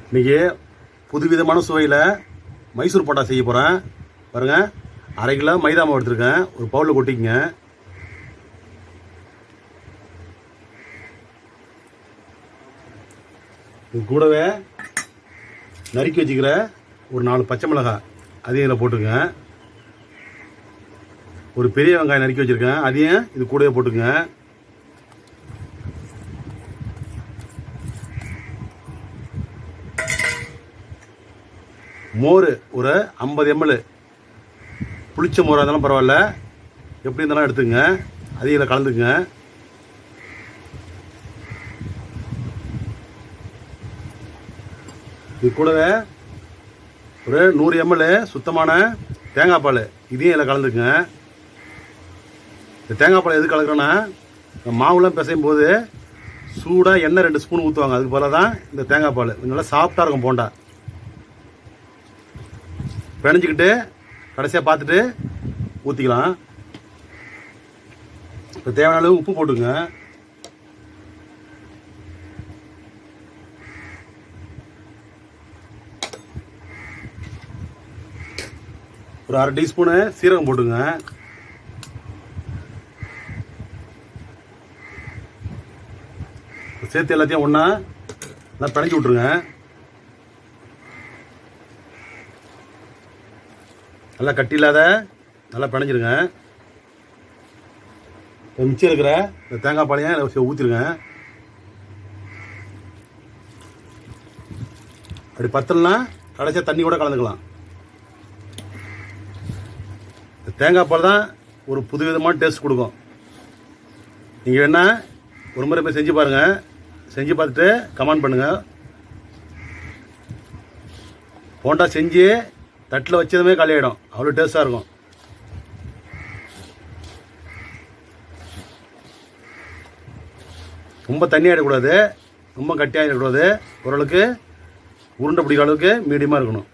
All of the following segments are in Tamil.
இன்றைக்கி புதுவிதமான சுவையில் மைசூர் போண்டா செய்ய போகிறேன். பாருங்கள், 1/2 கிலோ மைதா மாவு எடுத்துருக்கேன். ஒரு பவுலில் கொட்டிக்கங்க. இது கூடவே நறுக்கி வச்சுக்கிற ஒரு 4 பச்சை மிளகாய் அதையும் இதில் போட்டுங்க. ஒரு பெரிய வெங்காயம் நறுக்கி வச்சுருக்கேன், அதையும் இது கூடவே போட்டுங்க. மோர் ஒரு 50 ml, புளிச்ச மோராக இருந்தாலும் பரவாயில்ல, எப்படி இருந்தாலும் எடுத்துங்க. அதையும் இதில் கலந்துக்குங்க. இது கூடவே ஒரு 100 ml சுத்தமான தேங்காய் பால், இதையும் இதில் கலந்துக்குங்க. இந்த தேங்காய் பால் எது கலக்குறேன்னா, மாவுலாம் பிசையும் போது சூடாக எண்ணெய் 2 ஸ்பூன் ஊற்றுவாங்க. அதுக்கு போல தான் இந்த தேங்காய் பால் நல்லா சாஃப்டாக இருக்கும் போண்டா. பிணைஞ்சிக்கிட்டு கடைசியாக பார்த்துட்டு ஊற்றிக்கலாம். இப்போ தேவையான அளவு உப்பு போட்டுங்க. ஒரு 1/2 டீஸ்பூனு சீரகம் போட்டுங்க. சேர்த்து எல்லாத்தையும் ஒன்றா நல்லா பிணைஞ்சி விட்ருங்க. நல்லா கட்டி இல்லாத நல்லா பிணைஞ்சிருங்க. மிச்சம் இருக்கிற இந்த தேங்காய் பாலையும் ஊற்றிருங்க. அப்படி பத்தலைன்னா கடைசியாக தண்ணி கூட கலந்துக்கலாம். இந்த தேங்காய் பால் தான் ஒரு புதுவிதமான டேஸ்ட் கொடுக்கும். நீங்கள் வேணா ஒரு முறை போய் செஞ்சு பாருங்கள். செஞ்சு பார்த்துட்டு கமெண்ட் பண்ணுங்கள். போண்டா செஞ்சு தட்டில் வச்சதுமே காலியாகிடும், அவ்வளோ டேஸ்ட்டாக இருக்கும். ரொம்ப தண்ணி ஆகிடக்கூடாது, ரொம்ப கட்டியாக ஆகிடக்கூடாது. ஓரளவுக்கு உருண்டை பிடிக்கிற அளவுக்கு மீடியமாக இருக்கணும்.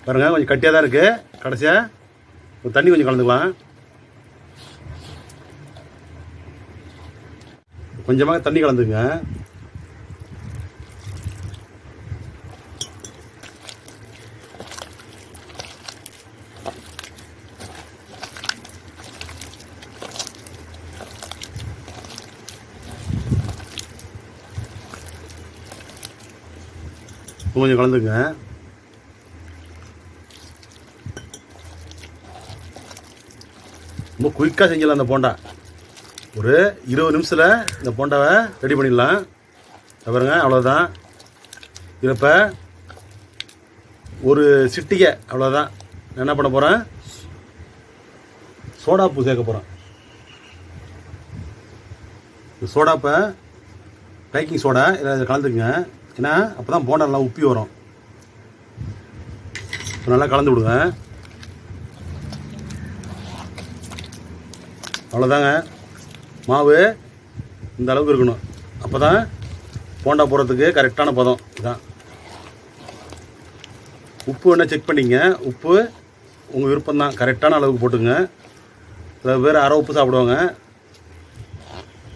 பாருங்கள், கொஞ்சம் கட்டியாக தான் இருக்குது. கடைசியாக தண்ணி கொஞ்சம் கலந்துக்கலாம். கொஞ்சமாக தண்ணி கலந்துங்க. கொஞ்சம் கலந்துங்க. ரொம்ப குயிக்காக செஞ்சிடலாம். அந்த போண்டா ஒரு 20 நிமிஷத்தில் இந்த போண்டாவை ரெடி பண்ணிடலாம். பாருங்க, அவ்வளோதான். இப்போ ஒரு சிட்டிகை அவ்வளோதான். நான் என்ன பண்ண போகிறேன், சோடாப்பு சேர்க்க போகிறேன். சோடாப்பை பேக்கிங் சோடா இதில் கலந்துக்குங்க. ஏன்னா அப்போ தான் போண்டா நல்லா உப்பி வரும். நல்லா கலந்து விடுங்க. அவ்வளோதாங்க. மாவு இந்த அளவுக்கு இருக்கணும். அப்போ தான் போண்டா போடுறதுக்கு கரெக்டான பதம் இதுதான். உப்பு வேணால் செக் பண்ணிங்க. உப்பு உங்கள் விருப்பம்தான், கரெக்டான அளவுக்கு போட்டுங்க. சில பேர் அரை உப்பு சாப்பிடுவாங்க.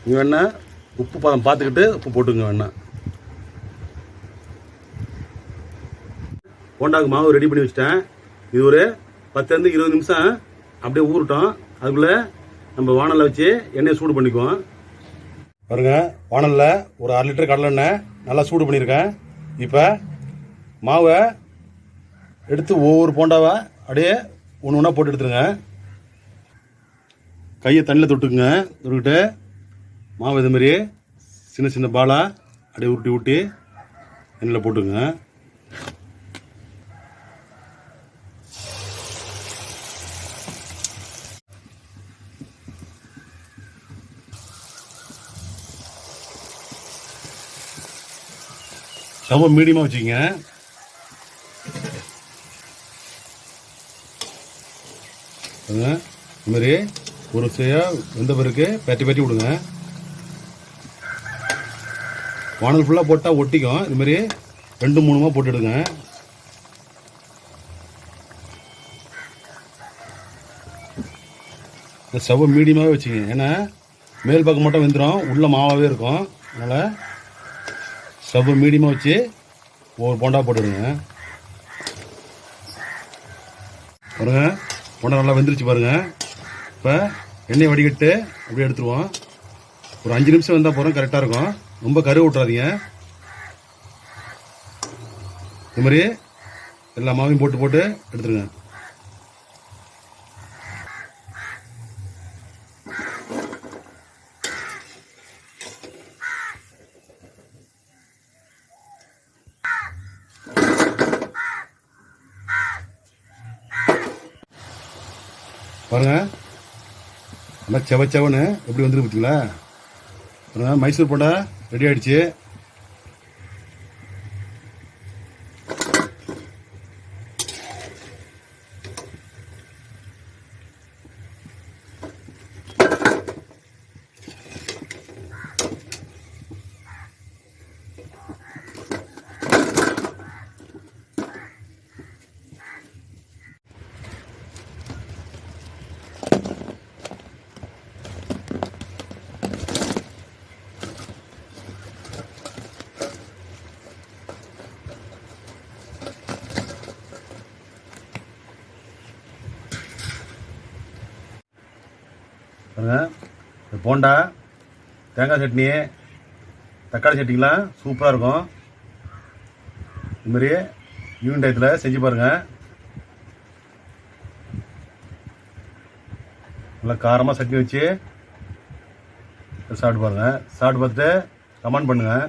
நீங்கள் வேணால் உப்பு பதம் பார்த்துக்கிட்டு உப்பு போட்டுங்க. வேணால் போண்டாவுக்கு மாவு ரெடி பண்ணி வச்சுட்டேன். இது ஒரு 10 - 20 நிமிஷம் அப்படியே ஊறட்டும். அதுக்குள்ளே நம்ம வானலில் வச்சு எண்ணெயை சூடு பண்ணிக்குவோம். பாருங்கள், வானலில் ஒரு 1/2 லிட்டர் கடலை எண்ணெய் நல்லா சூடு பண்ணியிருக்கேன். இப்போ மாவை எடுத்து ஒவ்வொரு போண்டாவை அப்படியே ஒன்று ஒன்றா போட்டு எடுத்துருங்க. கையை தண்ணியில் தொட்டுக்குங்க. தொட்டுக்கிட்டு மாவு இதுமாரி சின்ன சின்ன பாலாக அப்படியே உருட்டி ஊட்டி எண்ணெயில் போட்டுங்க. ரொம்ப மீடியமாக வச்சுக்கங்க. இது மாதிரி ஒரு செய்யாக வெந்த பிறகு பட்டி பட்டி விடுங்க. வானல் ஃபுல்லாக போட்டால் ஒட்டிக்கும். இது மாதிரி 2-3 போட்டுடுங்க. ஸ்டவ்வை மீடியமாகவே வச்சுக்கங்க. ஏன்னா மேல் பக்கம் மட்டும் வெந்துடும், உள்ள மாவாகவே இருக்கும். அதனால் ஸ்டவ்வை மீடியமாக வச்சு ஒரு போண்டா போட்டுடுங்க. பாருங்க, போண்டா நல்லா வெந்துருச்சு பாருங்க. இப்போ எண்ணெய் வடிகட்டு அப்படியே எடுத்துருவோம். ஒரு 5 நிமிஷம் வந்தால் போகிறோம், கரெக்டாக இருக்கும். ரொம்ப கரு விட்றாதீங்க. இது மாதிரி எல்லா மாவையும் போட்டு போட்டு எடுத்துருங்க. பாருங்க, நல்லா செவச்சவன்னு எப்படி வந்துருக்கு பார்த்தீங்களா? பாருங்க, மைசூர் போண்டா ரெடி ஆயிடுச்சு. பாருங்க, இந்த போண்டா தேங்காய் சட்னி தக்காளி சட்னிலாம் சூப்பராக இருக்கும். இதுமாரி ஈவினிங் டயத்தில் செஞ்சு பாருங்கள். நல்லா காரமாக சட்னி வச்சு சாப்பிட்டு பாருங்கள். சாப்பிட்டு பார்த்துட்டு கமெண்ட் பண்ணுங்கள்.